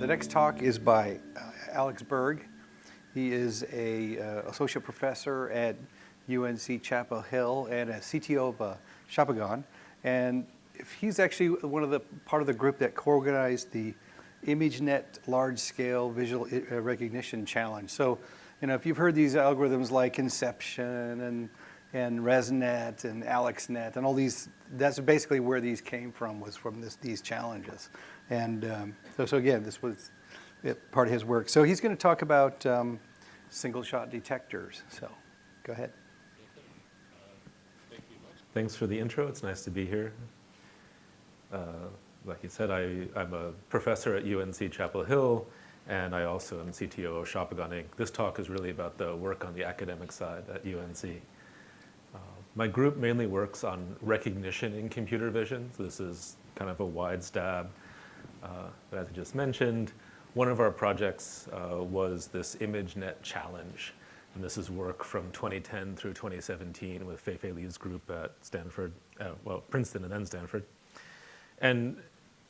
The next talk is by Alex Berg. He is a associate professor at UNC Chapel Hill and a CTO of Shopagon. And he's actually part of the group that co-organized the ImageNet large-scale visual recognition challenge. So, if you've heard these algorithms like Inception and ResNet and AlexNet and all these, that's basically where these came from, was from these challenges. And so again, this was part of his work. So he's going to talk about single-shot detectors. So go ahead. Thank you much. Thanks for the intro. It's nice to be here. Like you said, I'm a professor at UNC Chapel Hill, and I also am CTO of Shopagon Inc. This talk is really about the work on the academic side at UNC. My group mainly works on recognition in computer vision. So this is kind of a wide stab. But as I just mentioned, one of our projects was this ImageNet challenge. And this is work from 2010 through 2017 with Fei-Fei Li's group at Stanford, Princeton and then Stanford. And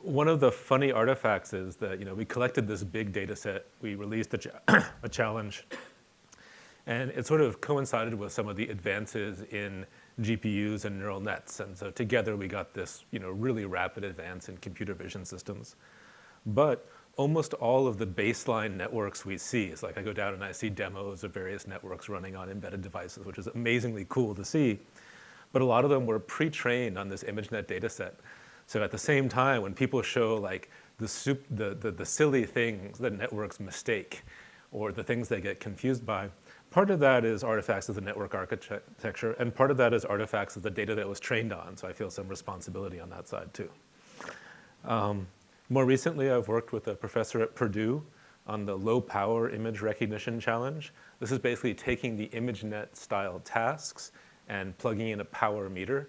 one of the funny artifacts is that we collected this big data set, we released a challenge, and it sort of coincided with some of the advances in GPUs and neural nets. And so together we got this really rapid advance in computer vision systems. But almost all of the baseline networks we see, it's like I go down and I see demos of various networks running on embedded devices, which is amazingly cool to see. But a lot of them were pre-trained on this ImageNet data set. So at the same time, when people show like the silly things that networks mistake or the things they get confused by, part of that is artifacts of the network architecture, and part of that is artifacts of the data that was trained on. So I feel some responsibility on that side too. More recently, I've worked with a professor at Purdue on the low power image recognition challenge. This is basically taking the ImageNet style tasks and plugging in a power meter.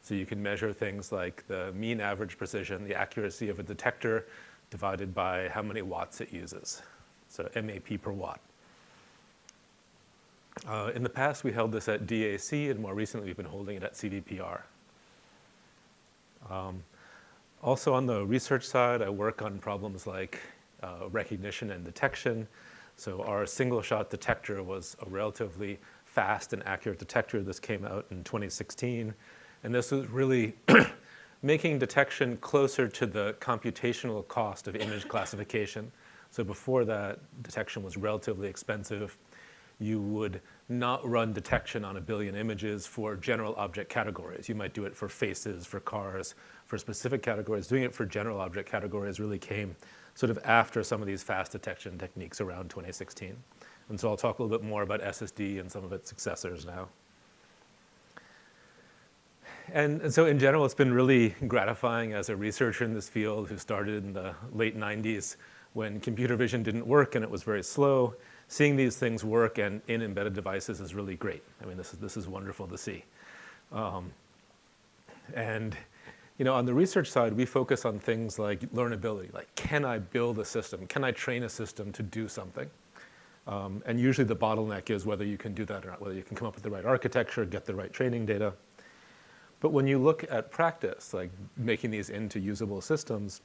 So you can measure things like the mean average precision, the accuracy of a detector divided by how many watts it uses. So MAP per watt. In the past, we held this at DAC, and more recently, we've been holding it at CVPR. Also on the research side, I work on problems like recognition and detection. So our single-shot detector was a relatively fast and accurate detector. This came out in 2016. And this was really making detection closer to the computational cost of image classification. So before that, detection was relatively expensive. You would not run detection on 1 billion images for general object categories. You might do it for faces, for cars, for specific categories. Doing it for general object categories really came sort of after some of these fast detection techniques around 2016. And so I'll talk a little bit more about SSD and some of its successors now. And so in general, it's been really gratifying as a researcher in this field who started in the late 90s when computer vision didn't work and it was very slow. Seeing these things work and in embedded devices is really great. I mean, this is wonderful to see. And on the research side, we focus on things like learnability, like can I build a system? Can I train a system to do something? And usually the bottleneck is whether you can do that or not, whether you can come up with the right architecture, get the right training data. But when you look at practice, like making these into usable systems,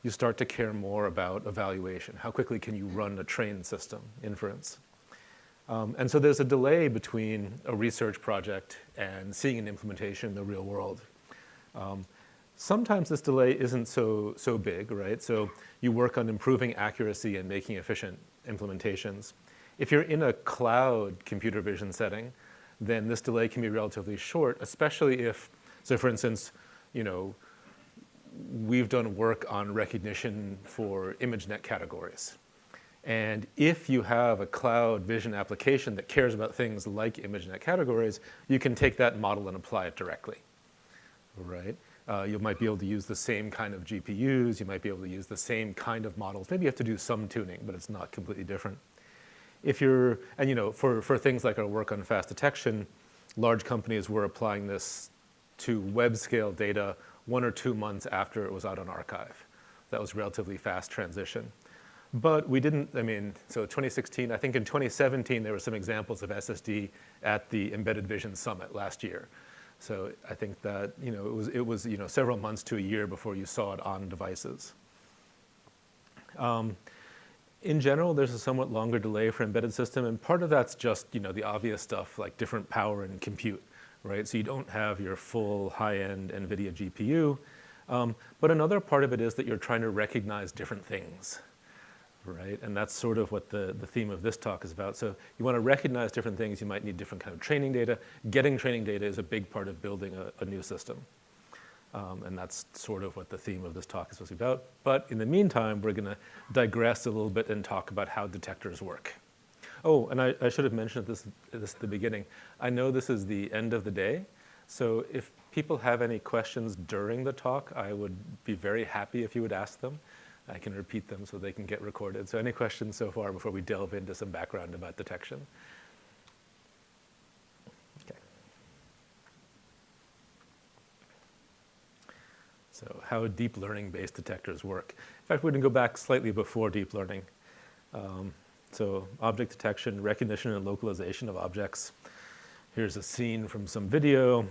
you start to care more about evaluation. How quickly can you run a trained system, inference? And so there's a delay between a research project and seeing an implementation in the real world. Sometimes this delay isn't so big, right? So you work on improving accuracy and making efficient implementations. If you're in a cloud computer vision setting, then this delay can be relatively short, especially if, so for instance, we've done work on recognition for ImageNet categories. And if you have a cloud vision application that cares about things like ImageNet categories, you can take that model and apply it directly, right? You might be able to use the same kind of GPUs. You might be able to use the same kind of models. Maybe you have to do some tuning, but it's not completely different. If you're, and for things like our work on fast detection, large companies were applying this to web scale data 1 or 2 months after it was out on archive. That was relatively fast transition. But we didn't, so 2016, I think in 2017, there were some examples of SSD at the Embedded Vision Summit last year. So I think that, it was several months to a year before you saw it on devices. In general, there's a somewhat longer delay for embedded system, and part of that's just the obvious stuff like different power and compute, right? So you don't have your full high-end NVIDIA GPU, but another part of it is that you're trying to recognize different things, right? And that's sort of what the theme of this talk is about. So you want to recognize different things, you might need different kind of training data. Getting training data is a big part of building a new system. And that's sort of what the theme of this talk is supposed to be about. But in the meantime, we're going to digress a little bit and talk about how detectors work. Oh, and I should have mentioned this at the beginning. I know this is the end of the day, so if people have any questions during the talk, I would be very happy if you would ask them. I can repeat them so they can get recorded. So any questions so far before we delve into some background about detection? Okay. So how deep learning-based detectors work. In fact, we're going to go back slightly before deep learning. So object detection, recognition, and localization of objects. Here's a scene from some video.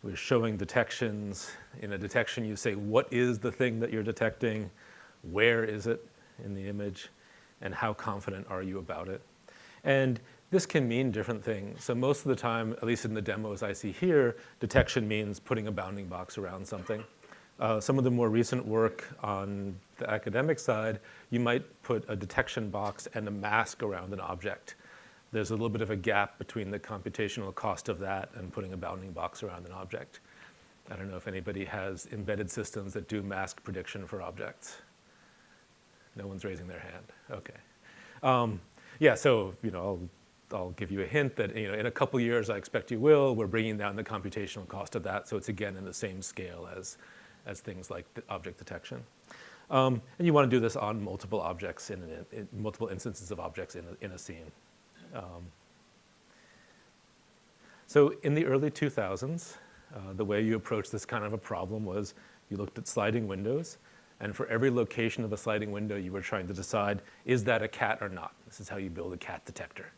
We're showing detections. In a detection, you say, what is the thing that you're detecting? Where is it in the image? And how confident are you about it? And this can mean different things. So most of the time, at least in the demos I see here, detection means putting a bounding box around something. Some of the more recent work on the academic side, you might put a detection box and a mask around an object. There's a little bit of a gap between the computational cost of that and putting a bounding box around an object. I don't know if anybody has embedded systems that do mask prediction for objects. No one's raising their hand. Okay. Yeah, so I'll give you a hint that in a couple years, I expect you will. We're bringing down the computational cost of that, so it's again in the same scale as things like the object detection. And you want to do this on multiple objects in multiple instances of objects in a scene. So in the early 2000s, the way you approached this kind of a problem was you looked at sliding windows, and for every location of a sliding window, you were trying to decide, is that a cat or not? This is how you build a cat detector.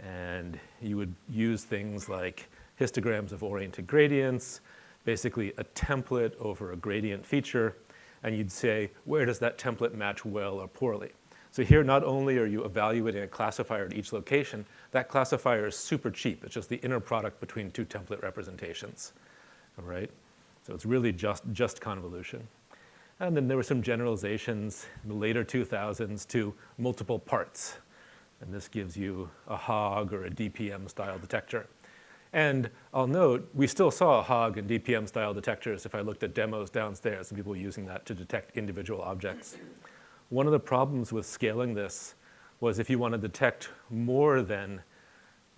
And you would use things like histograms of oriented gradients, basically a template over a gradient feature, and you'd say, where does that template match well or poorly? So here, not only are you evaluating a classifier at each location, that classifier is super cheap. It's just the inner product between two template representations, all right? So it's really just convolution. And then there were some generalizations in the later 2000s to multiple parts. And this gives you a HOG or a DPM style detector. And I'll note, we still saw HOG and DPM style detectors if I looked at demos downstairs and people using that to detect individual objects. One of the problems with scaling this was if you want to detect more than,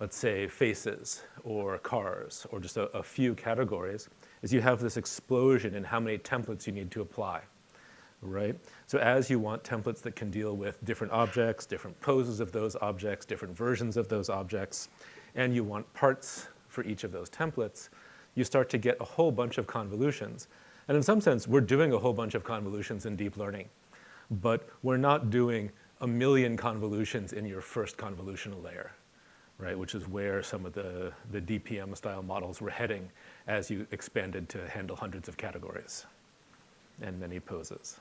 let's say, faces or cars or just a few categories, is you have this explosion in how many templates you need to apply, right? So as you want templates that can deal with different objects, different poses of those objects, different versions of those objects, and you want parts for each of those templates, you start to get a whole bunch of convolutions. And in some sense, we're doing a whole bunch of convolutions in deep learning, but we're not doing a million convolutions in your first convolutional layer, right? Which is where some of the DPM style models were heading as you expanded to handle hundreds of categories and many poses.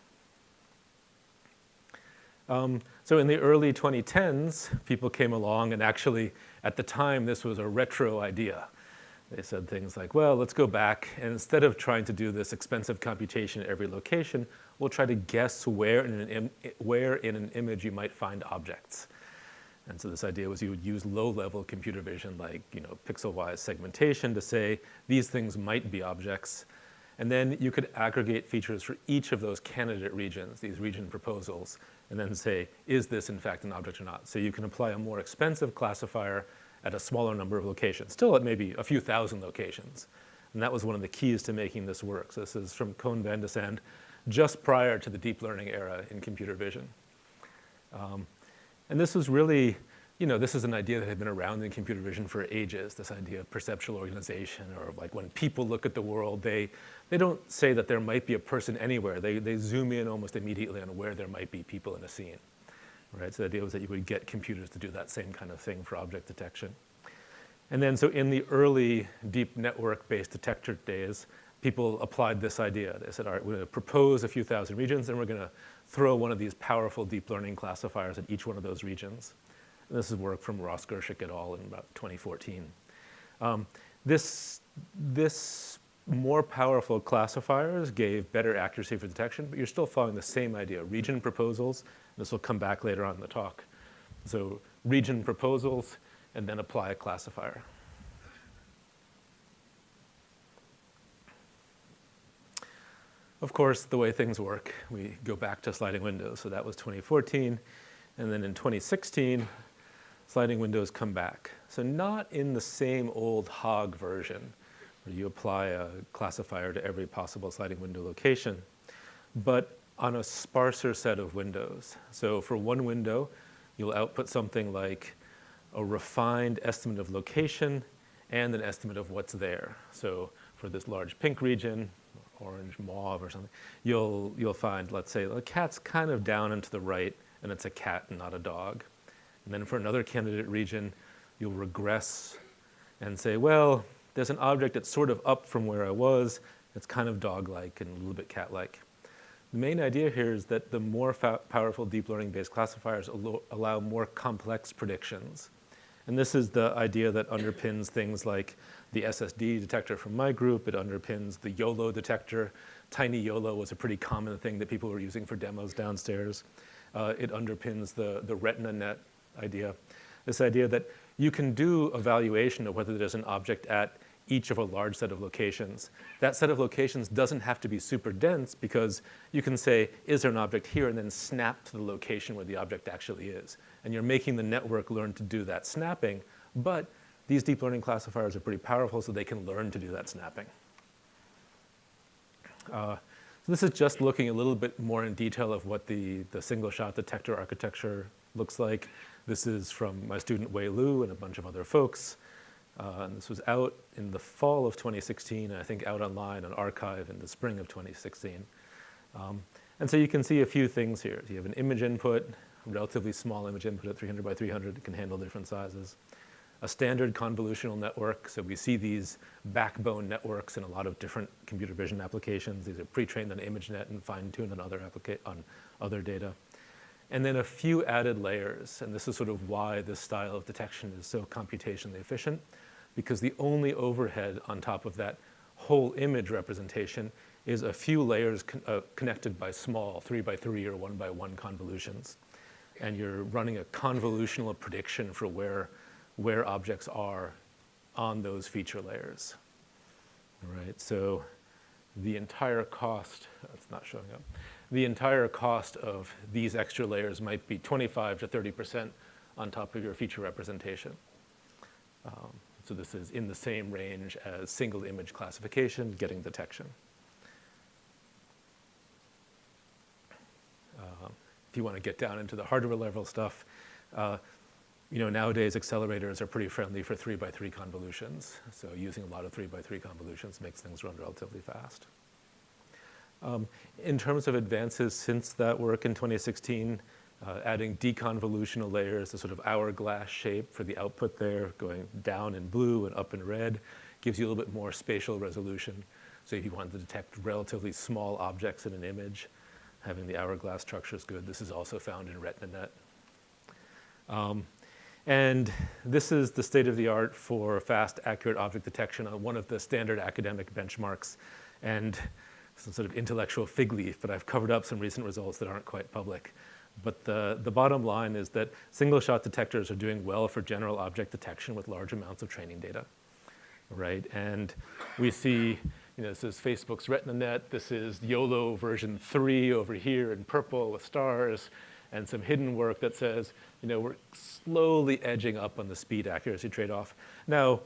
So in the early 2010s, people came along, and actually, at the time, this was a retro idea. They said things like, well, let's go back, and instead of trying to do this expensive computation at every location, we'll try to guess where in an image you might find objects. And so this idea was you would use low-level computer vision, like pixel-wise segmentation, to say these things might be objects. And then you could aggregate features for each of those candidate regions, these region proposals, and then say, is this in fact an object or not? So you can apply a more expensive classifier at a smaller number of locations, still at maybe a few thousand locations. And that was one of the keys to making this work. So this is from Cohn-Van de Sande, just prior to the deep learning era in computer vision. And this was really, this is an idea that had been around in computer vision for ages, this idea of perceptual organization, or like when people look at the world, they don't say that there might be a person anywhere. They zoom in almost immediately on where there might be people in a scene, right? So the idea was that you would get computers to do that same kind of thing for object detection. And then so in the early deep network-based detector days, people applied this idea. They said, all right, we're going to propose a few thousand regions, and we're going to throw one of these powerful deep learning classifiers at each one of those regions. And this is work from Ross Gershik et al. In about 2014. This more powerful classifiers gave better accuracy for detection, but you're still following the same idea, region proposals. This will come back later on in the talk. So region proposals, and then apply a classifier. Of course, the way things work, we go back to sliding windows. So that was 2014. And then in 2016, sliding windows come back. So not in the same old hog version, where you apply a classifier to every possible sliding window location, but on a sparser set of windows. So for one window, you'll output something like a refined estimate of location and an estimate of what's there. So for this large pink region, orange mauve or something, you'll find, let's say, the cat's kind of down and to the right, and it's a cat and not a dog. And then for another candidate region, you'll regress and say, well, there's an object that's sort of up from where I was. It's kind of dog-like and a little bit cat-like. The main idea here is that the more powerful deep learning-based classifiers allow more complex predictions. And this is the idea that underpins things like the SSD detector from my group. It underpins the YOLO detector. Tiny YOLO was a pretty common thing that people were using for demos downstairs. It underpins the RetinaNet idea. This idea that you can do evaluation of whether there's an object at each of a large set of locations. That set of locations doesn't have to be super dense because you can say, is there an object here, and then snap to the location where the object actually is. And you're making the network learn to do that snapping, but these deep learning classifiers are pretty powerful, so they can learn to do that snapping. So this is just looking a little bit more in detail of what the single-shot detector architecture looks like. This is from my student Wei Lu and a bunch of other folks. And this was out in the fall of 2016, and I think out online on arXiv in the spring of 2016. And so you can see a few things here. You have an image input, a relatively small image input at 300 by 300. It can handle different sizes. A standard convolutional network. So we see these backbone networks in a lot of different computer vision applications. These are pre-trained on ImageNet and fine-tuned on other data. And then a few added layers. And this is sort of why this style of detection is so computationally efficient, because the only overhead on top of that whole image representation is a few layers connected by small 3 by 3 or 1 by 1 convolutions. And you're running a convolutional prediction for where objects are on those feature layers. All right, so the entire cost, it's not showing up, the entire cost of these extra layers might be 25 to 30% on top of your feature representation. So this is in the same range as single image classification, getting detection. If you want to get down into the hardware level stuff, nowadays accelerators are pretty friendly for 3 by 3 convolutions. So using a lot of 3 by 3 convolutions makes things run relatively fast. In terms of advances since that work in 2016, adding deconvolutional layers, the sort of hourglass shape for the output there, going down in blue and up in red, gives you a little bit more spatial resolution. So if you want to detect relatively small objects in an image, having the hourglass structure is good. This is also found in RetinaNet. And this is the state of the art for fast, accurate object detection on one of the standard academic benchmarks. And some sort of intellectual fig leaf, but I've covered up some recent results that aren't quite public. But the bottom line is that single-shot detectors are doing well for general object detection with large amounts of training data, right? And we see, this is Facebook's RetinaNet. This is YOLO version 3 over here in purple with stars, and some hidden work that says, we're slowly edging up on the speed accuracy trade-off. Now,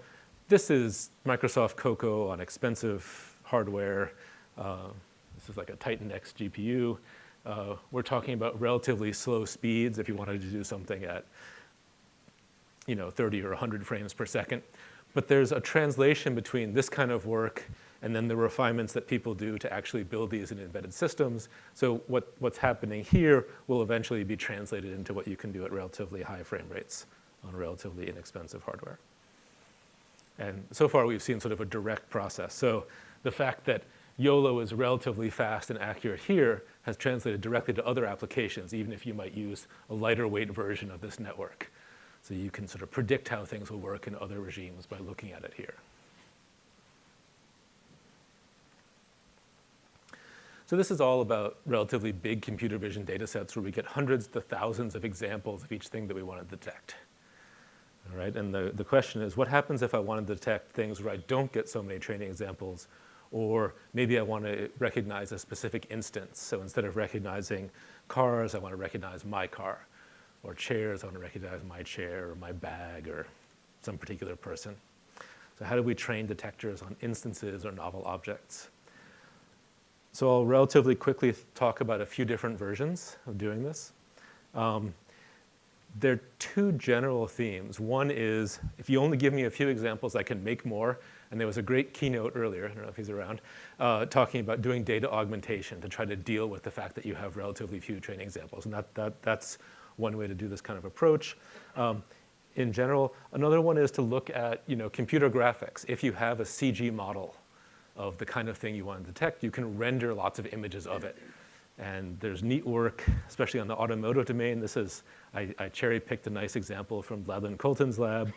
this is Microsoft Cocoa on expensive hardware. This is like a Titan X GPU. We're talking about relatively slow speeds if you wanted to do something at 30 or 100 frames per second. But there's a translation between this kind of work and then the refinements that people do to actually build these in embedded systems. So what's happening here will eventually be translated into what you can do at relatively high frame rates on relatively inexpensive hardware. And so far we've seen sort of a direct process. So the fact that YOLO is relatively fast and accurate here has translated directly to other applications, even if you might use a lighter weight version of this network. So you can sort of predict how things will work in other regimes by looking at it here. So this is all about relatively big computer vision data sets where we get hundreds to thousands of examples of each thing that we want to detect. All right, and the question is, what happens if I want to detect things where I don't get so many training examples, or maybe I want to recognize a specific instance. So instead of recognizing cars, I want to recognize my car, or chairs, I want to recognize my chair, or my bag, or some particular person. So how do we train detectors on instances or novel objects? So I'll relatively quickly talk about a few different versions of doing this. There are two general themes. One is, if you only give me a few examples, I can make more. And there was a great keynote earlier, I don't know if he's around, talking about doing data augmentation to try to deal with the fact that you have relatively few training examples. And that's one way to do this kind of approach. In general, another one is to look at computer graphics. If you have a CG model of the kind of thing you want to detect, you can render lots of images of it. And there's neat work, especially on the automotive domain. This is, I cherry-picked a nice example from Gladlyn Colton's lab.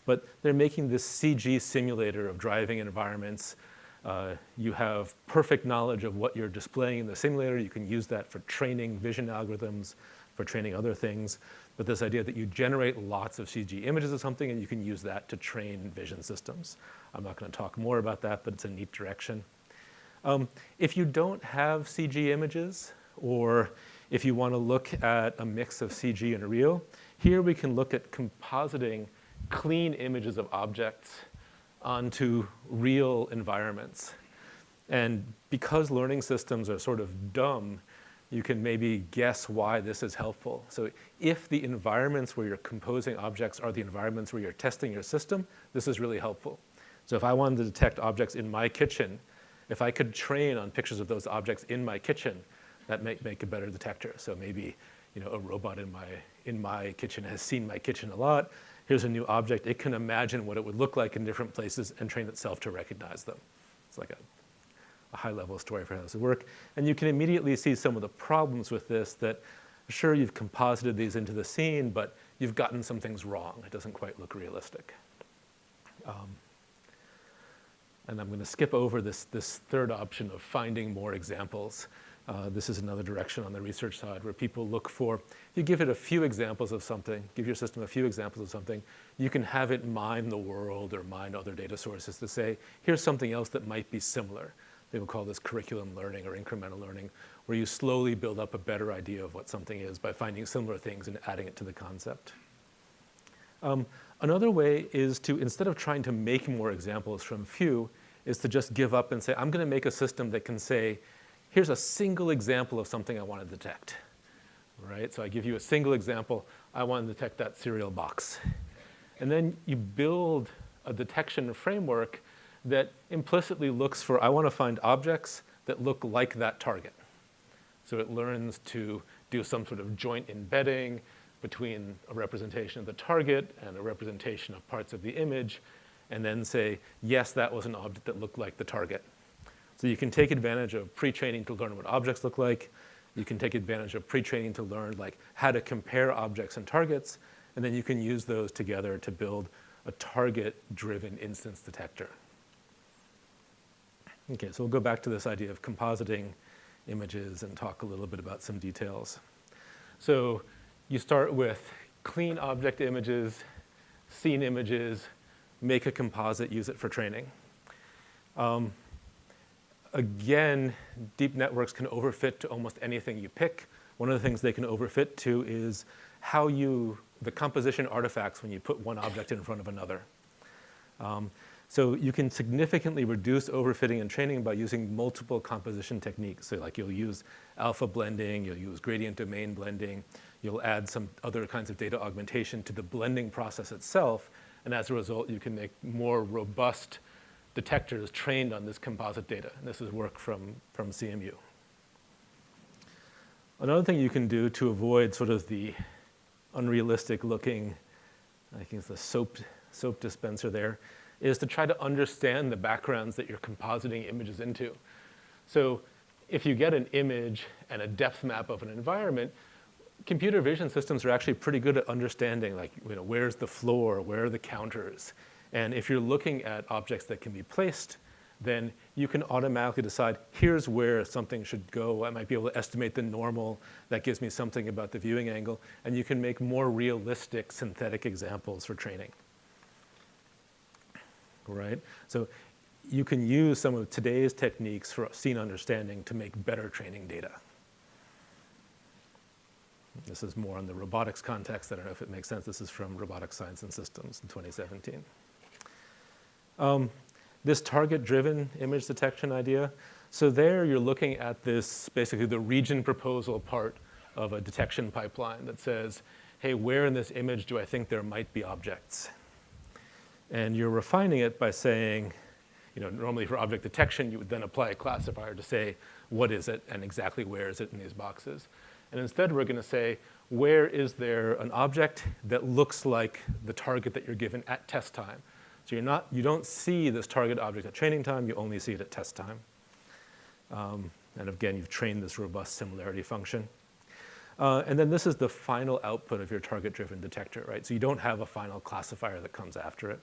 But they're making this CG simulator of driving environments. You have perfect knowledge of what you're displaying in the simulator. You can use that for training vision algorithms, for training other things. But this idea that you generate lots of CG images of something and you can use that to train vision systems. I'm not going to talk more about that, but it's a neat direction. If you don't have CG images, or if you want to look at a mix of CG and real, here we can look at compositing clean images of objects onto real environments. And because learning systems are sort of dumb, you can maybe guess why this is helpful. So if the environments where you're composing objects are the environments where you're testing your system, this is really helpful. So if I wanted to detect objects in my kitchen, if I could train on pictures of those objects in my kitchen, that might make a better detector. So maybe a robot in my kitchen has seen my kitchen a lot. Here's a new object. It can imagine what it would look like in different places and train itself to recognize them. It's like a high-level story for how this would work. And you can immediately see some of the problems with this, that sure, you've composited these into the scene, but you've gotten some things wrong. It doesn't quite look realistic. And I'm going to skip over this third option of finding more examples. This is another direction on the research side where people look for, if you give it a few examples of something, give your system a few examples of something, you can have it mine the world or mine other data sources to say, here's something else that might be similar. They will call this curriculum learning or incremental learning, where you slowly build up a better idea of what something is by finding similar things and adding it to the concept. Another way is to, instead of trying to make more examples from few, is to just give up and say, I'm going to make a system that can say, here's a single example of something I want to detect. Right? So I give you a single example. I want to detect that cereal box. And then you build a detection framework that implicitly looks for, I want to find objects that look like that target. So it learns to do some sort of joint embedding between a representation of the target and a representation of parts of the image, and then say, yes, that was an object that looked like the target. So you can take advantage of pre-training to learn what objects look like. You can take advantage of pre-training to learn how to compare objects and targets, and then you can use those together to build a target-driven instance detector. Okay, so we'll go back to this idea of compositing images and talk a little bit about some details. So you start with clean object images, scene images, make a composite, use it for training. Again, deep networks can overfit to almost anything you pick. One of the things they can overfit to is the composition artifacts when you put one object in front of another. So you can significantly reduce overfitting and training by using multiple composition techniques. So you'll use alpha blending, you'll use gradient domain blending, you'll add some other kinds of data augmentation to the blending process itself, and as a result, you can make more robust detectors trained on this composite data. And this is work from CMU. Another thing you can do to avoid sort of the unrealistic looking, I think it's the soap dispenser there, is to try to understand the backgrounds that you're compositing images into. So if you get an image and a depth map of an environment, computer vision systems are actually pretty good at understanding, like, where's the floor, where are the counters? And if you're looking at objects that can be placed, then you can automatically decide, here's where something should go. I might be able to estimate the normal. That gives me something about the viewing angle. And you can make more realistic synthetic examples for training. Right? So you can use some of today's techniques for scene understanding to make better training data. This is more on the robotics context. I don't know if it makes sense. This is from Robotics Science and Systems in 2017. This target-driven image detection idea. So there you're looking at this, basically the region proposal part of a detection pipeline that says, hey, where in this image do I think there might be objects? And you're refining it by saying, normally for object detection, you would then apply a classifier to say, what is it and exactly where is it in these boxes? And instead, we're going to say, where is there an object that looks like the target that you're given at test time? So you don't see this target object at training time, you only see it at test time. And again, you've trained this robust similarity function. And then this is the final output of your target-driven detector, right? So you don't have a final classifier that comes after it.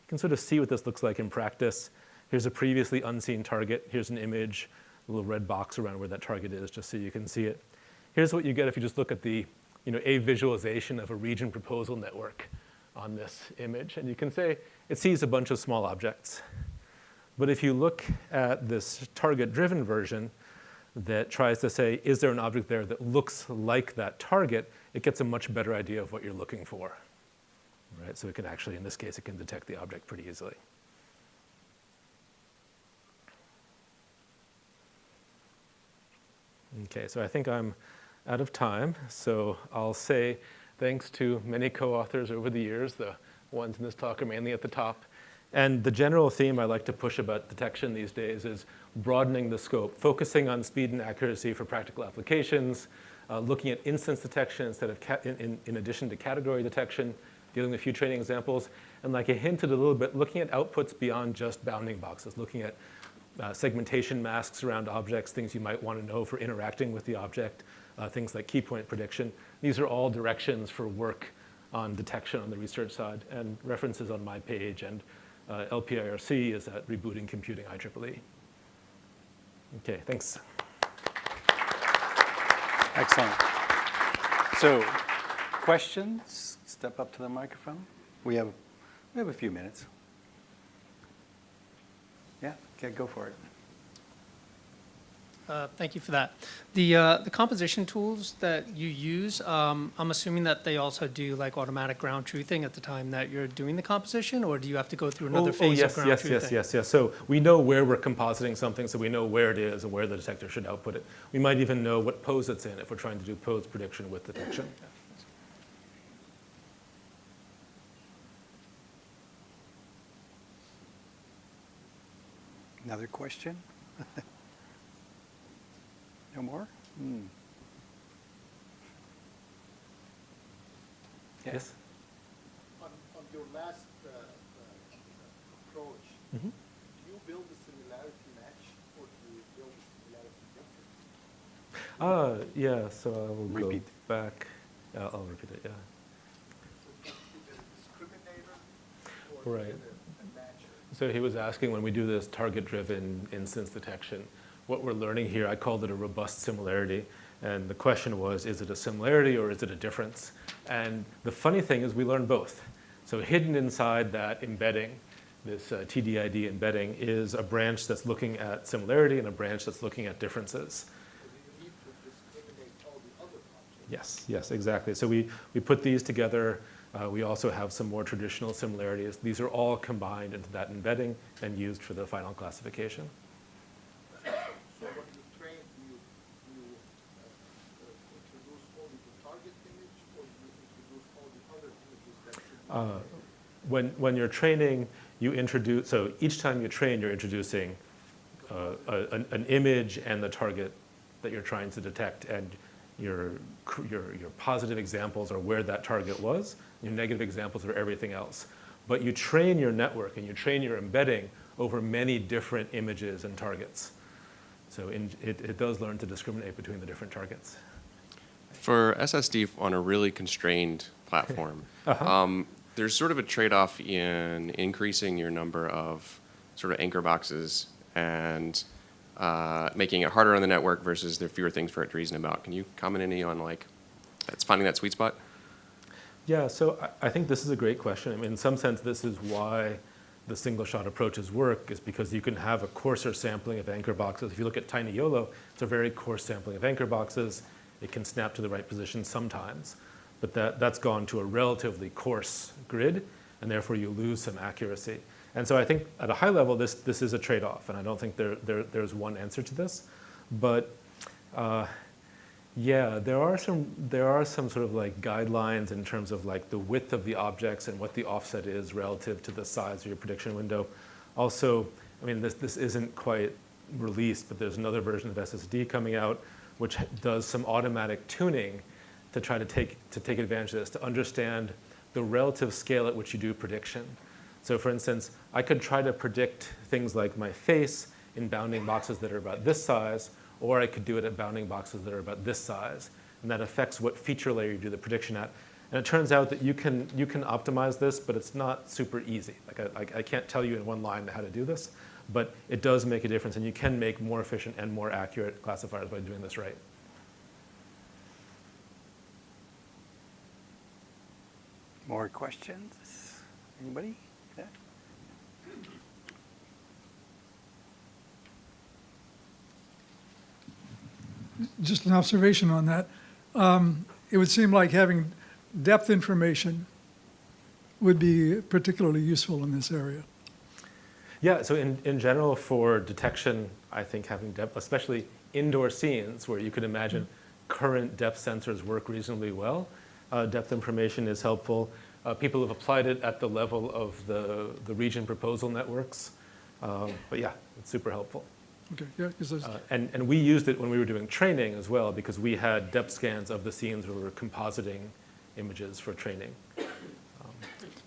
You can sort of see what this looks like in practice. Here's a previously unseen target. Here's an image, a little red box around where that target is, just so you can see it. Here's what you get if you just look at the, a visualization of a region proposal network on this image. And you can say it sees a bunch of small objects. But if you look at this target-driven version that tries to say, is there an object there that looks like that target, it gets a much better idea of what you're looking for. Right? So it can actually, in this case, it can detect the object pretty easily. Okay, so I think I'm out of time. So I'll say thanks to many co-authors over the years. The ones in this talk are mainly at the top. And the general theme I like to push about detection these days is broadening the scope, focusing on speed and accuracy for practical applications, looking at instance detection instead of in addition to category detection, dealing with a few training examples, and like I hinted a little bit, looking at outputs beyond just bounding boxes, looking at segmentation masks around objects, things you might want to know for interacting with the object, things like key point prediction. These are all directions for work on detection on the research side, and references on my page, and LPIRC is at Rebooting Computing IEEE. Okay, thanks. Excellent. So, questions? Step up to the microphone. We have a few minutes. Yeah, okay, go for it. Thank you for that. The composition tools that you use, I'm assuming that they also do like automatic ground truthing at the time that you're doing the composition, or do you have to go through another phase of ground truthing? Yes. So we know where we're compositing something, so we know where it is and where the detector should output it. We might even know what pose it's in if we're trying to do pose prediction with detection. Another question? No more? Yes? On your last approach, do you build a similarity match or do you build a similarity difference? Yeah, so I will Repeat. go back. I'll repeat it, yeah. So is it a discriminator or Right. is it a matcher? So he was asking, when we do this target-driven instance detection, what we're learning here, I called it a robust similarity. And the question was, is it a similarity or is it a difference? And the funny thing is we learn both. So hidden inside that embedding, this TDID embedding, is a branch that's looking at similarity and a branch that's looking at differences. So you need to discriminate all the other objects. Yes, exactly. So we put these together. We also have some more traditional similarities. These are all combined into that embedding and used for the final classification. So when you train, do you introduce only the target image or do you introduce all the other images that should be When you're training, you introduce, so each time you train, you're introducing an image and the target that you're trying to detect, and your positive examples are where that target was, your negative examples are everything else. but you train your network and you train your embedding over many different images and targets. So it does learn to discriminate between the different targets. For SSD on a really constrained platform, there's sort of a trade-off in increasing your number of sort of anchor boxes and making it harder on the network versus there are fewer things for it to reason about. Can you comment any on that's finding that sweet spot? Yeah, so I think this is a great question. I mean, in some sense, this is why the single-shot approaches work, is because you can have a coarser sampling of anchor boxes. If you look at Tiny YOLO, it's a very coarse sampling of anchor boxes. It can snap to the right position sometimes, but that's gone to a relatively coarse grid, and therefore you lose some accuracy. And so I think at a high level, this is a trade-off, and I don't think there's one answer to this. But yeah, there are some sort of like guidelines in terms of like the width of the objects and what the offset is relative to the size of your prediction window. Also, I mean, this isn't quite released, but there's another version of SSD coming out which does some automatic tuning to try to take advantage of this, to understand the relative scale at which you do prediction. So for instance, I could try to predict things like my face in bounding boxes that are about this size, or I could do it at bounding boxes that are about this size. And that affects what feature layer you do the prediction at. And it turns out that you can optimize this, but it's not super easy. Like I can't tell you in one line how to do this, but it does make a difference, and you can make more efficient and more accurate classifiers by doing this right. More questions? Anybody? Yeah. Just an observation on that. It would seem like having depth information would be particularly useful in this area. Yeah, so in general for detection, I think having depth, especially indoor scenes where you could imagine current depth sensors work reasonably well, depth information is helpful. People have applied it at the level of the region proposal networks. But yeah, it's super helpful. Okay, yeah, because And we used it when we were doing training as well, because we had depth scans of the scenes where we were compositing images for training.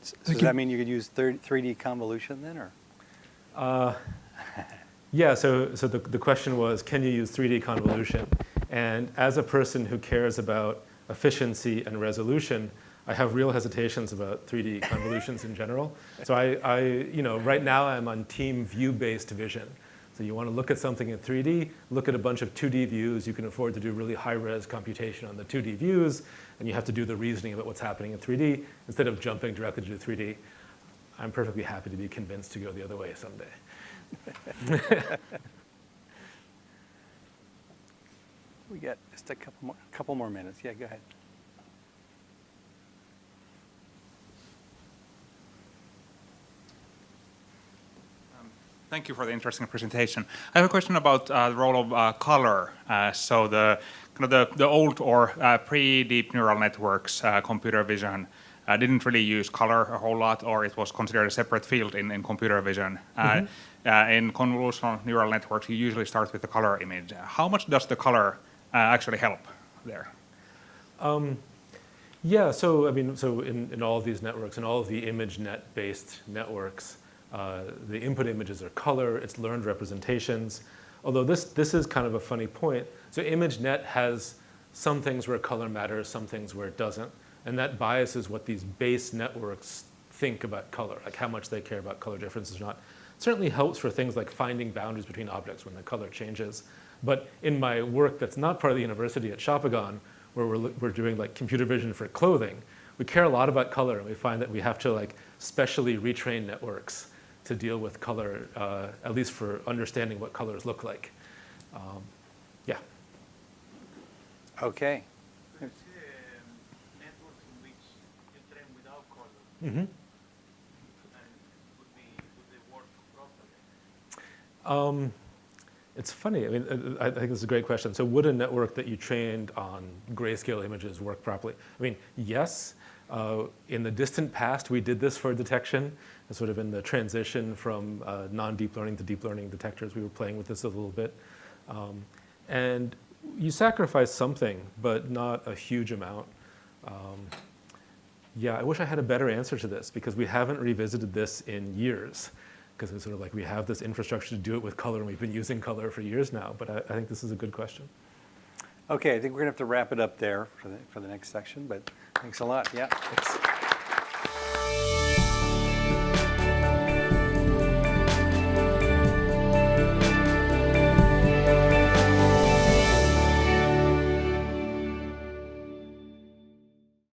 So does that mean you could use 3D convolution then, or? Yeah, so the question was, can you use 3D convolution? And as a person who cares about efficiency and resolution, I have real hesitations about 3D convolutions in general. So right now I'm on team view-based vision. So you want to look at something in 3D, look at a bunch of 2D views. You can afford to do really high-res computation on the 2D views, and you have to do the reasoning about what's happening in 3D instead of jumping directly to 3D. I'm perfectly happy to be convinced to go the other way someday. We got just a couple more minutes. Yeah, go ahead. Thank you for the interesting presentation. I have a question about the role of color. So the old or pre-deep neural networks, computer vision, didn't really use color a whole lot, or it was considered a separate field in computer vision. In convolutional neural networks, you usually start with the color image. How much does the color actually help there? Yeah, so I mean, in all of these networks, in all of the ImageNet-based networks, the input images are color, it's learned representations. Although this is kind of a funny point. So ImageNet has some things where color matters, some things where it doesn't. And that biases what these base networks think about color, like how much they care about color differences or not. It certainly helps for things like finding boundaries between objects when the color changes. But in my work that's not part of the university at Shopagon, where we're doing like computer vision for clothing, we care a lot about color, and we find that we have to like specially retrain networks to deal with color, at least for understanding what colors look like. Yeah. Okay. There's networks in which you train without color. Mm-hmm. And would they work properly? It's funny. I mean, I think this is a great question. So would a network that you trained on grayscale images work properly? I mean, yes. In the distant past, we did this for detection. Sort of in the transition from non-deep learning to deep learning detectors, we were playing with this a little bit. And you sacrifice something, but not a huge amount. Yeah, I wish I had a better answer to this because we haven't revisited this in years. Because it's sort of like we have this infrastructure to do it with color, and we've been using color for years now. But I think this is a good question. Okay, I think we're going to have to wrap it up there for the next section, but thanks a lot. Yeah. Thanks.